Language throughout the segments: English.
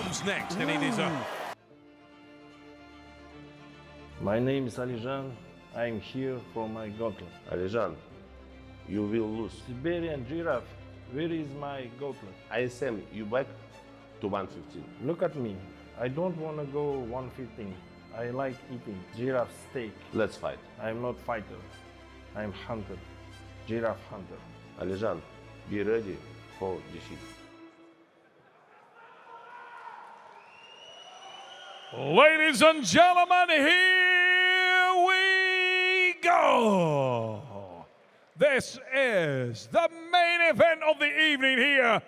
comes next, and it is a... My name is Alijan. I'm here for my gauntlet. Alijan, you will lose. Siberian giraffe, where is my gauntlet? ISM, you back to 115. Look at me. I don't want to go 115. I like eating giraffe steak. Let's fight. I'm not fighter. I'm hunter. Giraffe hunter. Alijan, be ready for defeat. Ladies and gentlemen, here we go. This is the main event of the evening here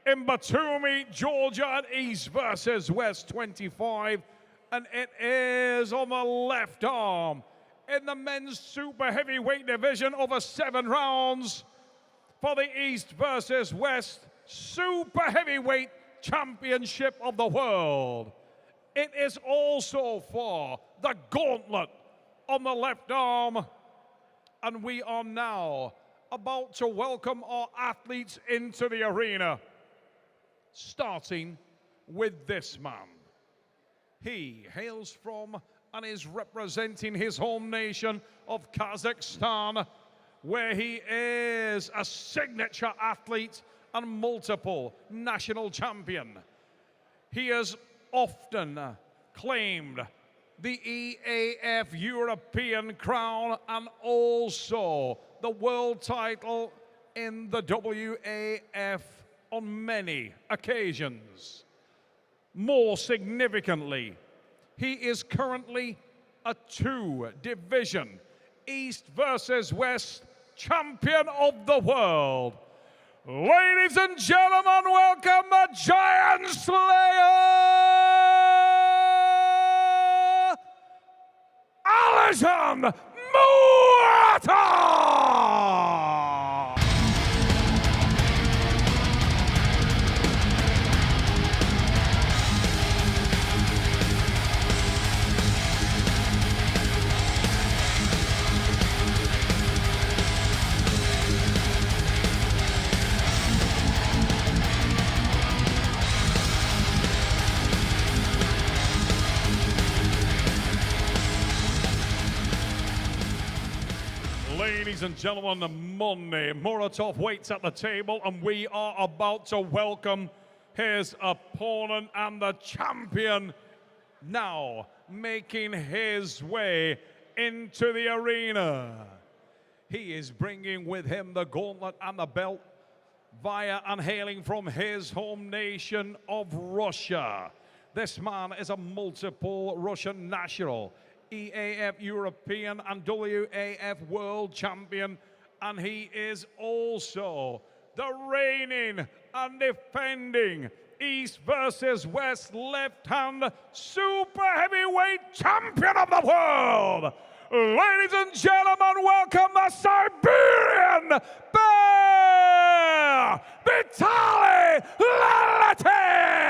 in Batumi, Georgia, at East versus West 25. And it is on the left arm in the men's super heavyweight division over 7 rounds for the East versus West super heavyweight championship of the world. It is also for the gauntlet on the left arm. And we are now about to welcome our athletes into the arena, starting with this man. He hails from and is representing his home nation of Kazakhstan, where he is a signature athlete and multiple national champion. He has often claimed the EAF European crown and also the world title in the WAF on many occasions. More significantly, he is currently a 2-division East versus West champion of the world. Ladies and gentlemen, welcome the Giant Slayer, Alijan Muratov! Ladies and gentlemen, Monday, Muratov waits at the table, and we are about to welcome his opponent and the champion, now making his way into the arena. He is bringing with him the gauntlet and the belt via and hailing from his home nation of Russia. This man is a multiple Russian national, EAF European and WAF World Champion, and he is also the reigning and defending East versus West left-hand super heavyweight champion of the world. Ladies and gentlemen, welcome the Siberian Bear, Valentine!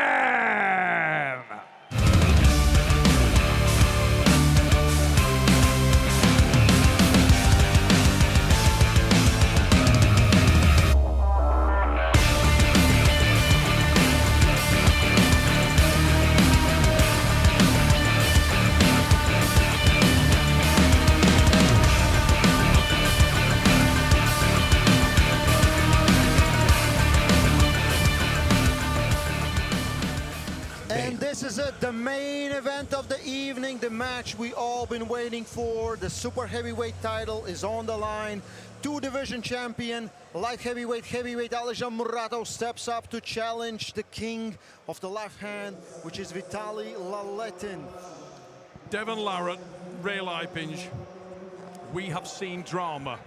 This is it, the main event of the evening, the match we all been waiting for. The super heavyweight title is on the line. 2-division champion, light heavyweight, Alijan Muratov steps up to challenge the king of the left hand, which is Vitaly Laletin. Devon Larratt, Ray Lipinge, we have seen drama,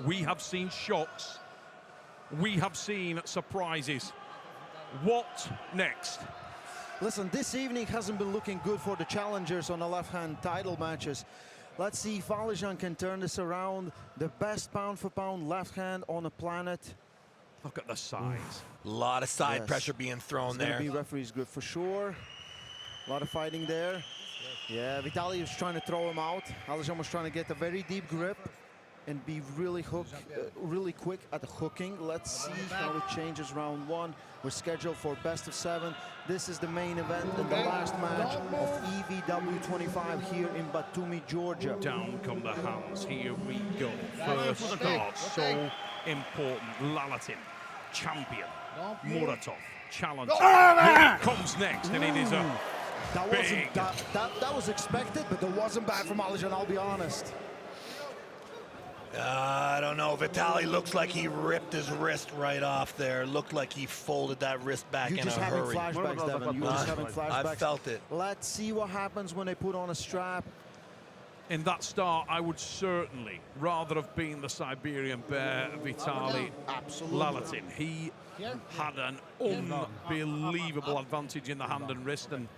we have seen shocks, we have seen surprises. What next? Listen, this evening hasn't been looking good for the challengers on the left-hand title matches. Let's see if Alijan can turn this around. The best pound-for-pound left hand on the planet. Look at the size. A lot of side pressure being thrown there. It's going to be referee's grip for sure. A lot of fighting there. Yeah, Vitaly was trying to throw him out. Alijan was trying to get a very deep grip. and be really really quick at the hooking. Let's see how it changes round 1. We're scheduled for best of 7. This is the main event and the last match of EVW 25 here in Batumi, Georgia. Down come the hands. Here we go. First start, so important. Valentine, champion. Muratov, challenger. Here comes next, and it is a That big. that was expected, but it wasn't bad from Alijan, I'll be honest. I don't know. Vitaly looks like he ripped his wrist right off there. Looked like he folded that wrist back You're in just a having hurry. flashbacks, Devin. You're just having flashbacks. I felt it. Let's see what happens when they put on a strap. In that start, I would certainly rather have been the Siberian Bear, Vitaly Valentine. He had an unbelievable advantage in the hand and wrist, and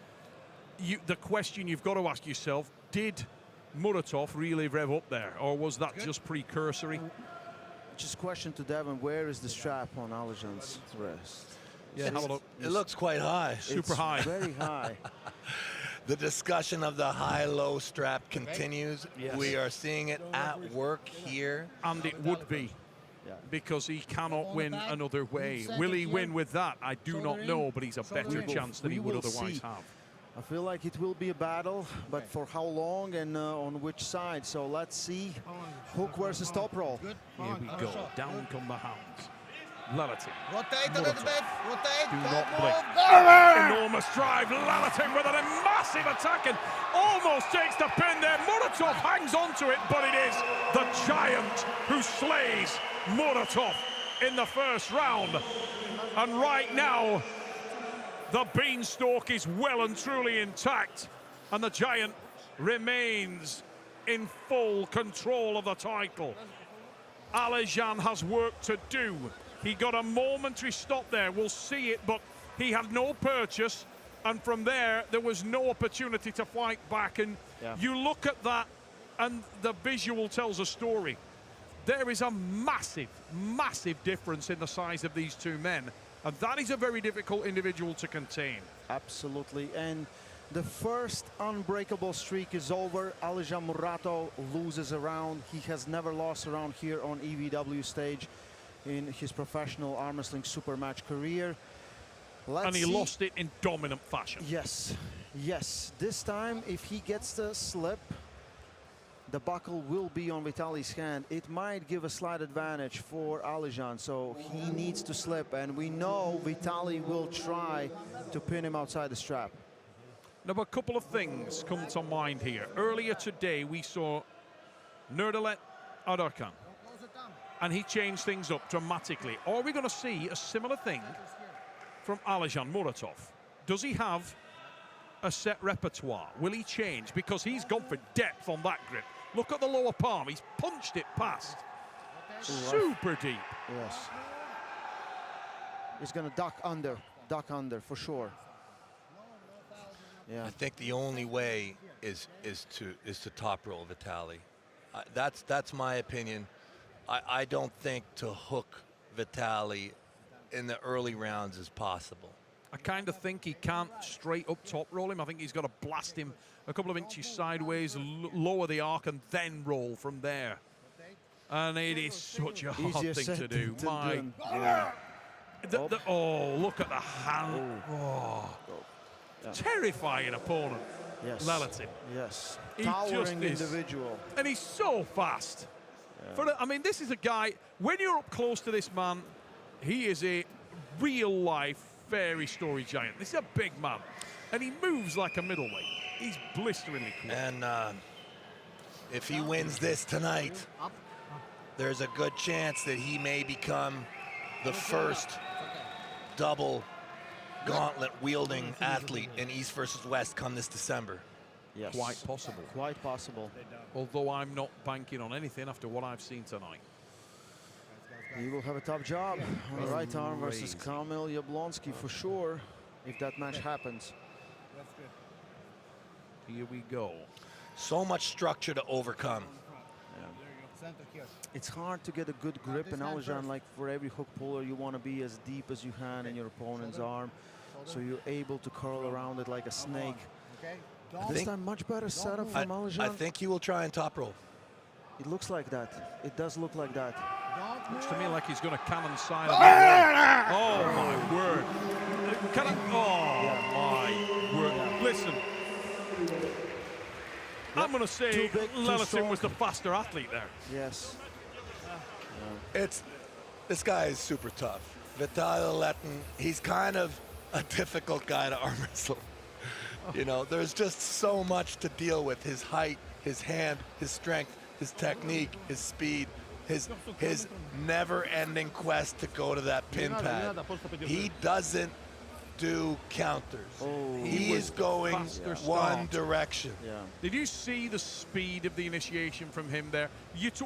the question you've got to ask yourself, did Muratov really rev up there, or was that just precursory? Just question to Devin, where is the strap on Alijan's wrist? Yeah, have a look. It looks quite high. Super It's high. very high. The discussion of the high-low strap continues. Yes. We are seeing it at work here. And it would be, because he cannot win another way. Will he win with that? I do not know, but he's a better chance than he would otherwise have. I feel like it will be a battle, but for how long and on which side? So let's see. Hook versus top roll. Here we go. Down come the hands. Valentine. Rotate a little bit. Rotate. Do Don't not move. blink. Go! Enormous drive. Valentine with a massive attack and almost takes the pin there. Muratov hangs on to it, but it is the giant who slays Muratov in the first round. And right now, the beanstalk is well and truly intact, and the giant remains in full control of the title. Alijan has work to do. He got a momentary stop there. We'll see it, but he had no purchase, and from there was no opportunity to fight back. And you look at that, and the visual tells a story. There is a massive, massive difference in the size of these two men, and that is a very difficult individual to contain. Absolutely. And the first unbreakable streak is over. Alijan Muratov loses a round. He has never lost a round here on EVW stage in his professional arm wrestling super match career. And he lost it in dominant fashion. Yes, yes. This time, if he gets the slip, the buckle will be on Vitaly's hand. It might give a slight advantage for Alijan, so he needs to slip, and we know Vitaly will try to pin him outside the strap. Now, a couple of things come to mind here. Earlier today, we saw Nurdalet Adarkan, and he changed things up dramatically. Are we going to see a similar thing from Alijan Muratov? Does he have a set repertoire? Will he change? Because he's gone for depth on that grip. Look at the lower palm. He's punched it past. Super deep. Yes. He's going to duck under for sure. Yeah. I think the only way is to top roll Vitaly. That's my opinion. I don't think to hook Vitaly in the early rounds is possible. I kind of think he can't straight up top roll him. I think he's got to blast him a couple of inches sideways, lower the arc, and then roll from there. And it is such a hard thing to do. Oh, look at the hand. Oh. Terrifying opponent. Yes. Valentine. Yes. He Towering just is. individual. And he's so fast. I mean, this is a guy, when you're up close to this man, he is a real-life fairy story giant. This is a big man, and he moves like a middleweight. He's blisteringly quick. And if he wins this tonight, there's a good chance that he may become the first double gauntlet-wielding athlete in East versus West come this December. Yes. Quite possible. Quite possible. Although I'm not banking on anything after what I've seen tonight. He will have a tough job on the right arm versus Crazy. Kamil Jablonski for sure, if that match happens. Here we go. So much structure to overcome. It's hard to get a good grip in Alijan. Like for every hook puller, you want to be as deep as you can in your opponent's arm, so you're able to curl around it like a snake. This time, much better setup from Alijan. I think he will try and top roll. It looks like that. It does look like that. Looks to me like he's going to cannon side. Oh my word! Oh my word! Listen, I'm going to say Too big, too Leletin strong. was the faster athlete there. Yes. This guy is super tough. Vitaly Leletin, he's kind of a difficult guy to arm wrestle. You know, there's just so much to deal with. His height, his hand, his strength, his technique, his speed, his never-ending quest to go to that pin pad. He doesn't do counters. He is going faster one start. direction. Yeah. Did you see the speed of the initiation from him there?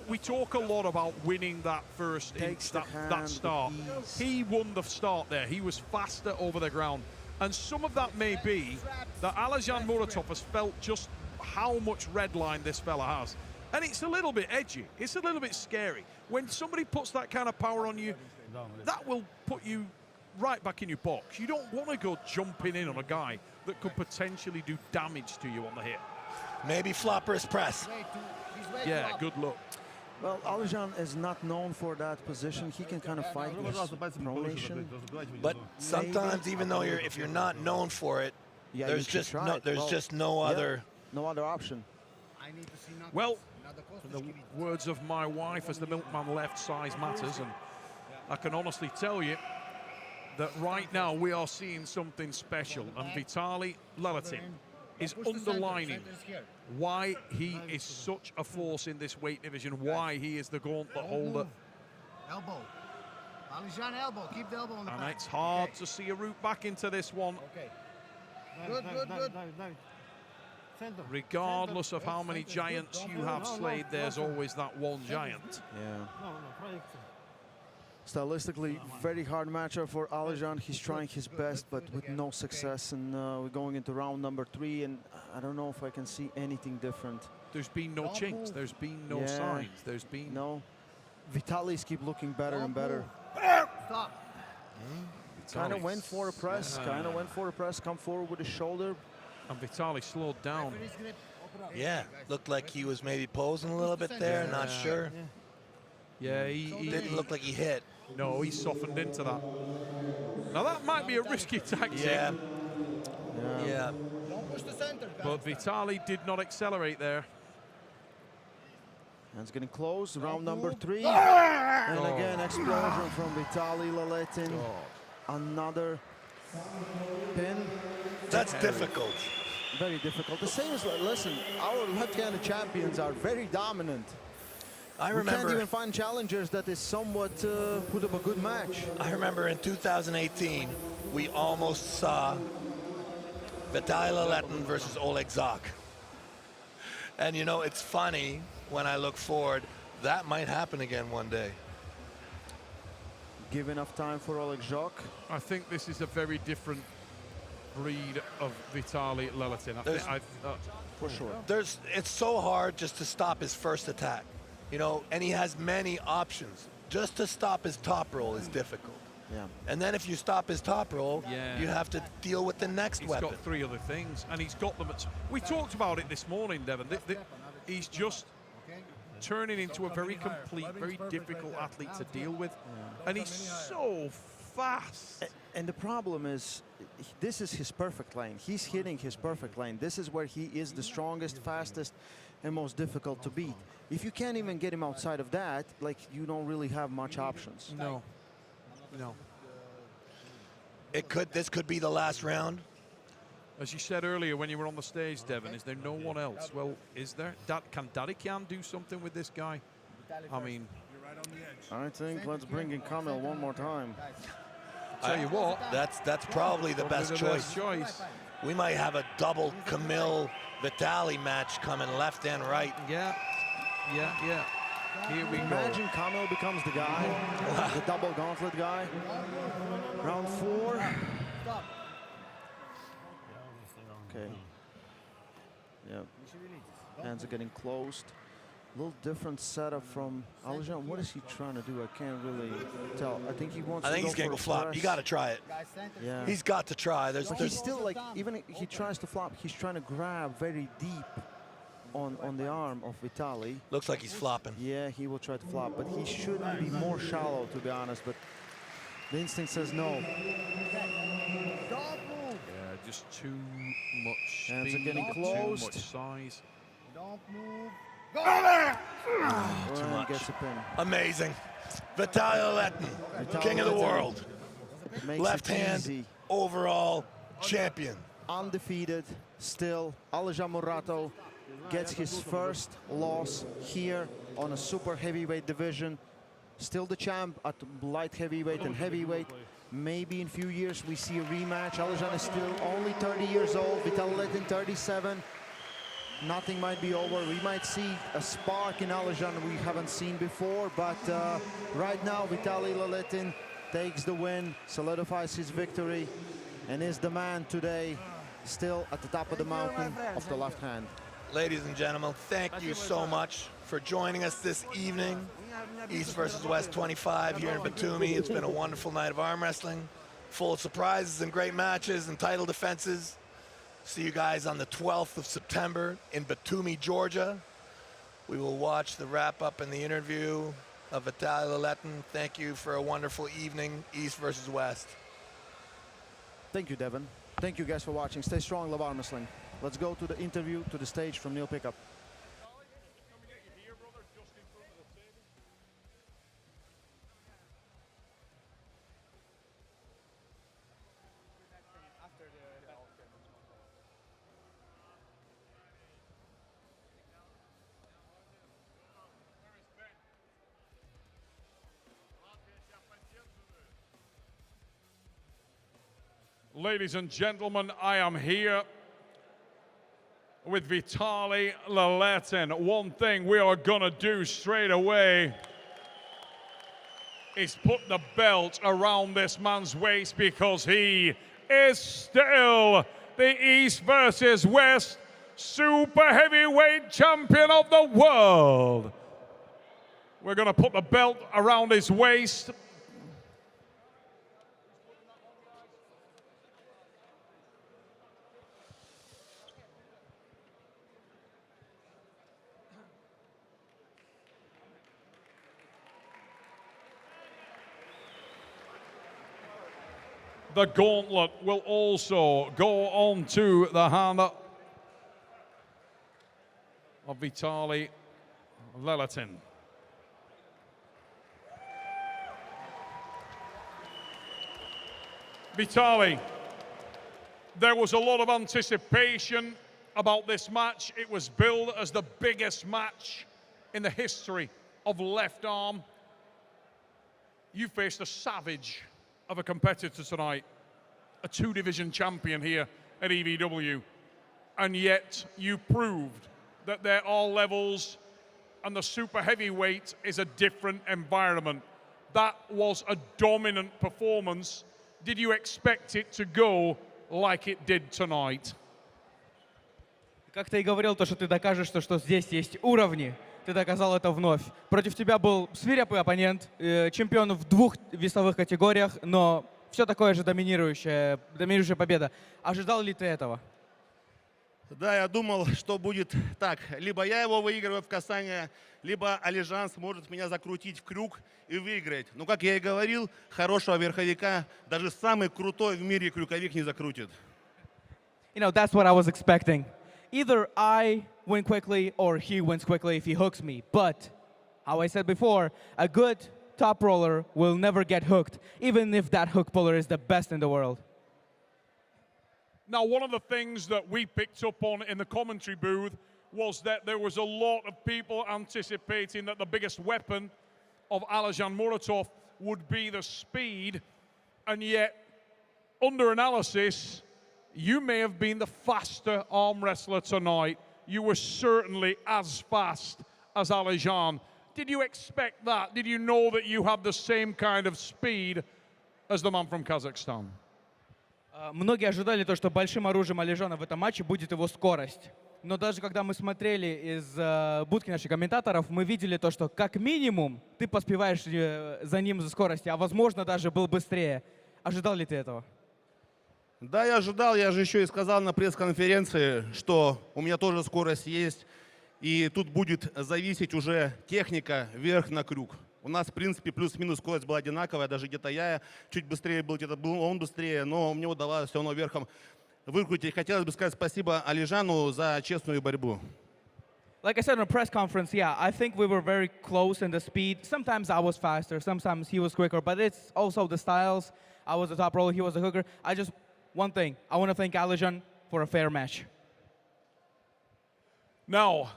We talk a lot about winning that first Takes the hand that with start. ease. He won the start there. He was faster over the ground. And some of that may be that Alejan Muratov has felt just how much red line this fella has. And it's a little bit edgy. It's a little bit scary. When somebody puts that kind of power on you, that will put you right back in your box. You don't want to go jumping in on a guy that could potentially do damage to you on the hit. Maybe flopper's press. Yeah, good luck. Well, Alejan is not known for that position. He can kind of fight with pronation. But sometimes, even though if you're not known for it, Yeah, there's you should just try no it. there's Well, just no yeah, other. no other option. Well, in the words of my wife, as the milkman left, size matters, and I can honestly tell you that right now we are seeing something special, and Vitaly Leletin is underlining why he is such a force in this weight division, why he is the gauntlet holder. Elbow. Alejan elbow. Keep the elbow on the And back. it's hard to see a route back into this one, Okay. Good, good, good. regardless of how many giants you have slayed. There's always that one giant. Yeah. Stylistically, very hard matchup for Alejan. He's trying his best, but with no success. And we're going into round number 3, and I don't know if I can see anything different. There's been no chinks. There's been no Yeah. signs. There's been No. Vitaly's keep looking better and better. Stop. Kind of went for a press. Kind of went for a press. Come forward with his shoulder. And Vitaly slowed down. Finish grip. Open up. Yeah, looked like he was maybe posing a little bit there. Not Yeah. sure. Yeah, he Didn't look like he hit. no, he softened into that. Now that might be a risky tactic, Yeah. Yeah. Don't push the center, guys. but Vitaly did not accelerate there. Hands getting close. Round number 3. And again, explosion from Vitaly Leletin. Another pin. That's difficult. Very difficult. The same as, listen, our left-handed champions are very dominant. I We can't remember. even find challengers that is somewhat put up a good match. I remember in 2018, we almost saw Vitaly Leletin versus Oleg Zak. And you know, it's funny when I look forward, that might happen again one day. Give enough time for Oleg Jacques. I think this is a very different breed of Vitaly Leletin. There's- For sure. It's so hard just to stop his first attack, you know, and he has many options. Just to stop his top roll is difficult. Yeah. And then if you stop his top roll, Yeah. you have to deal with the next he's weapon. got 3 other things, and he's got them. We talked about it this morning, Devon. He's just turning into a very complete, very difficult athlete to deal with, and he's so fast. And the problem is, this is his perfect lane. He's hitting his perfect lane. This is where he is the strongest, fastest, and most difficult to beat. If you can't even get him outside of that, like, you don't really have much options. No. No. This could be the last round. As you said earlier when you were on the stage, Devon, is there no one else? Well, is there? Can Dadikian do something with this guy? I mean, I think let's bring in Kamil one more time. tell you what, That's probably the best choice. choice. We might have a double Camille Vitaly match coming left and right. Yeah, yeah, yeah. Here we go. Imagine Kamil becomes the guy, the double gauntlet guy. Round 4. Okay. Yeah. Hands are getting closed. A little different setup from Alejan. What is he trying to do? I can't really tell. I think he wants I to think he's go gonna for go a flop. press. You got to try it. Guys, center. Yeah. He's got to try. But he's There's still like, even if he tries to flop, he's trying to grab very deep. on the arm of Vitaly. Looks like he's flopping. Yeah, he will try to flop, but he should be more shallow, to be honest. But the instinct says no. Don't move. Yeah, just too much speed, Hands are getting too closed. much size. Don't move. Too And much. gets a pin. Amazing. Vitaly Letin, Vitaly king of the Letin world. makes Left it hand easy. overall champion. Undefeated still. Alejan Muratov gets his first loss here on a super heavyweight division. Still the champ at light heavyweight and heavyweight. Maybe in a few years we see a rematch. Alejan is still only 30 years old. Vitaly Letin 37. Nothing might be over. We might see a spark in Alejan we haven't seen before, but right now Vitaly Letin takes the win, solidifies his victory, and is the man today, still at the top of the mountain of the left hand. Ladies and gentlemen, thank you so much for joining us this evening. East versus West 25 here in Batumi. It's been a wonderful night of arm wrestling, full of surprises and great matches and title defenses. See you guys on the 12th of September in Batumi, Georgia. We will watch the wrap-up and the interview of Vitaly Letin. Thank you for a wonderful evening, East versus West. Thank you, Devin. Thank you guys for watching. Stay strong, love arm wrestling. Let's go to the interview, to the stage from Neil Pickup. Ladies and gentlemen, I am here with Vitaly Letin. One thing we are gonna do straight away is put the belt around this man's waist because he is still the East versus West super heavyweight champion of the world. We're gonna put the belt around his waist. The gauntlet will also go on to the hand of Vitaly Letin. Vitaly, there was a lot of anticipation about this match. It was billed as the biggest match in the history of left arm. You faced a savage of a competitor tonight, a two-division champion here at EVW, and yet you proved that there are levels and the super heavyweight is a different environment. That was a dominant performance. Did you expect it to go like it did tonight? Как ты и говорил, то, что ты докажешь, что здесь есть уровни, ты доказал это вновь. Против тебя был свирепый оппонент, чемпион в двух весовых категориях, но все такое же доминирующая победа. Ожидал ли ты этого? Да, я думал, что будет так. Либо я его выигрываю в касание, либо Алижан сможет меня закрутить в крюк и выиграть. Но, как я и говорил, хорошего верховика даже самый крутой в мире крюковик не закрутит. You know, that's what I was expecting. Either I win quickly or he wins quickly if he hooks me. But, how I said before, a good top roller will never get hooked, even if that hook puller is the best in the world. Now, one of the things that we picked up on in the commentary booth was that there was a lot of people anticipating that the biggest weapon of Alejan Muratov would be the speed, and yet, under analysis, you may have been the faster arm wrestler tonight. You were certainly as fast as Alejan. Did you expect that? Did you know that you had the same kind of speed as the man from Kazakhstan? Многие ожидали то, что большим оружием Алижана в этом матче будет его скорость. Но даже когда мы смотрели из будки наших комментаторов, мы видели то, что как минимум ты поспеваешь за ним за скоростью, а возможно даже был быстрее. Ожидал ли ты этого? Да, я ожидал, я же еще и сказал на пресс-конференции, что у меня тоже скорость есть. И тут будет зависеть уже техника вверх на крюк. У нас, в принципе, плюс-минус скорость была одинаковая, даже где-то я чуть быстрее был, где-то был он быстрее, но мне удавалось все равно верхом выкрутить. Хотелось бы сказать спасибо Алижану за честную борьбу. Like I said in a press conference, yeah, I think we were very close in the speed. Sometimes I was faster, sometimes he was quicker, but it's also the styles. I was the top roller, he was the hooker. One thing, I want to thank Alijan for a fair match. Now,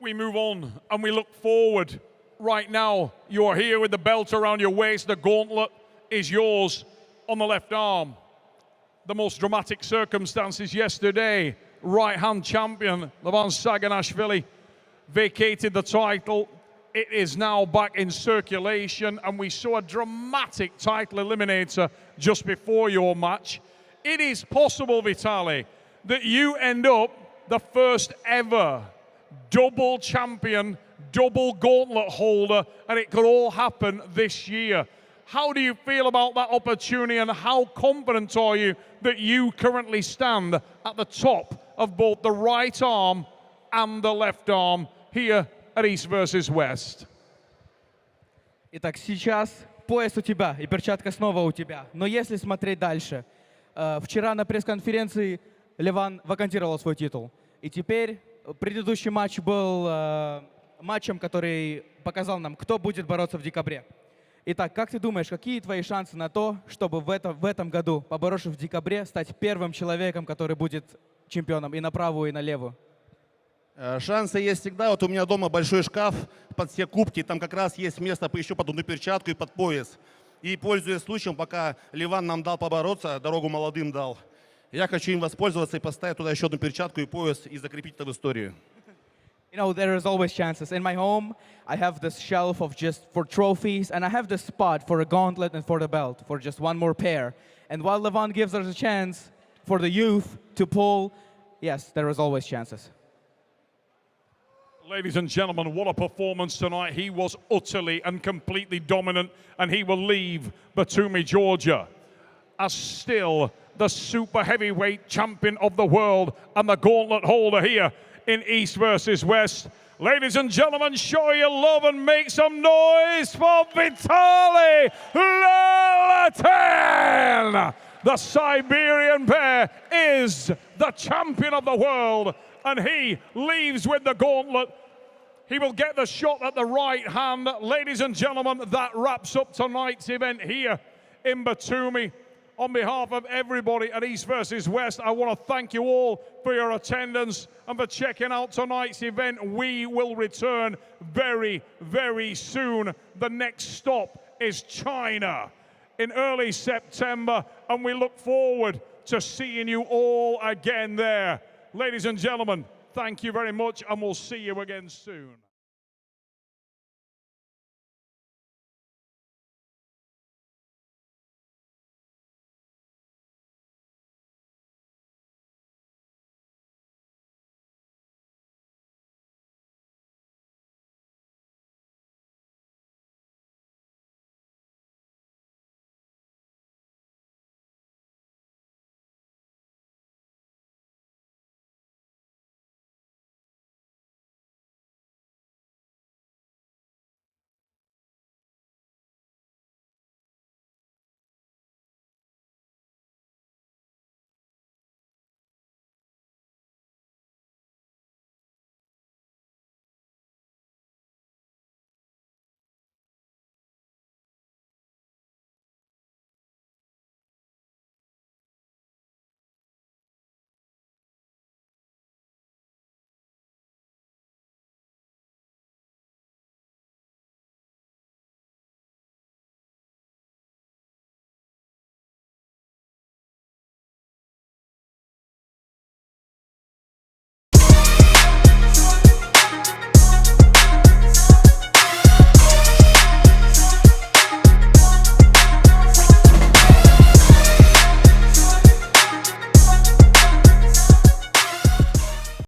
we move on and we look forward. Right now, you're here with the belt around your waist. The gauntlet is yours on the left arm. The most dramatic circumstances yesterday. Right-hand champion, Levan Saganashvili, vacated the title. It is now back in circulation, and we saw a dramatic title eliminator just before your match. It is possible, Vitaly, that you end up the first ever double champion, double gauntlet holder, and it could all happen this year. How do you feel about that opportunity, and how confident are you that you currently stand at the top of both the right arm and the left arm here at East versus West? Итак, сейчас пояс у тебя и перчатка снова у тебя. Но если смотреть дальше, вчера на пресс-конференции Леван вакантировал свой титул. И теперь предыдущий матч был матчем, который показал нам, кто будет бороться в декабре. Итак, как ты думаешь, какие твои шансы на то, чтобы в этом году, поборовшись в декабре, стать первым человеком, который будет чемпионом и на правую, и на левую? Шансы есть всегда. Вот у меня дома большой шкаф под все кубки. Там как раз есть место еще под одну перчатку и под пояс. И пользуясь случаем, пока Леван нам дал побороться, дорогу молодым дал, я хочу им воспользоваться и поставить туда еще одну перчатку и пояс и закрепить это в историю. You know, there is always chances. In my home, I have this shelf of just for trophies, and I have this spot for a gauntlet and for the belt, for just one more pair. And while Levon gives us a chance for the youth to pull, yes, there is always chances. Ladies and gentlemen, what a performance tonight. He was utterly and completely dominant, and he will leave Batumi, Georgia, as still the super heavyweight champion of the world and the gauntlet holder here in East versus West. Ladies and gentlemen, show your love and make some noise for Vitaly Valentine. The Siberian Bear is the champion of the world, and he leaves with the gauntlet. He will get the shot at the right hand. Ladies and gentlemen, that wraps up tonight's event here in Batumi. On behalf of everybody at East versus West, I want to thank you all for your attendance and for checking out tonight's event. We will return very, very soon. The next stop is China in early September, and we look forward to seeing you all again there. Ladies and gentlemen, thank you very much, and we'll see you again soon.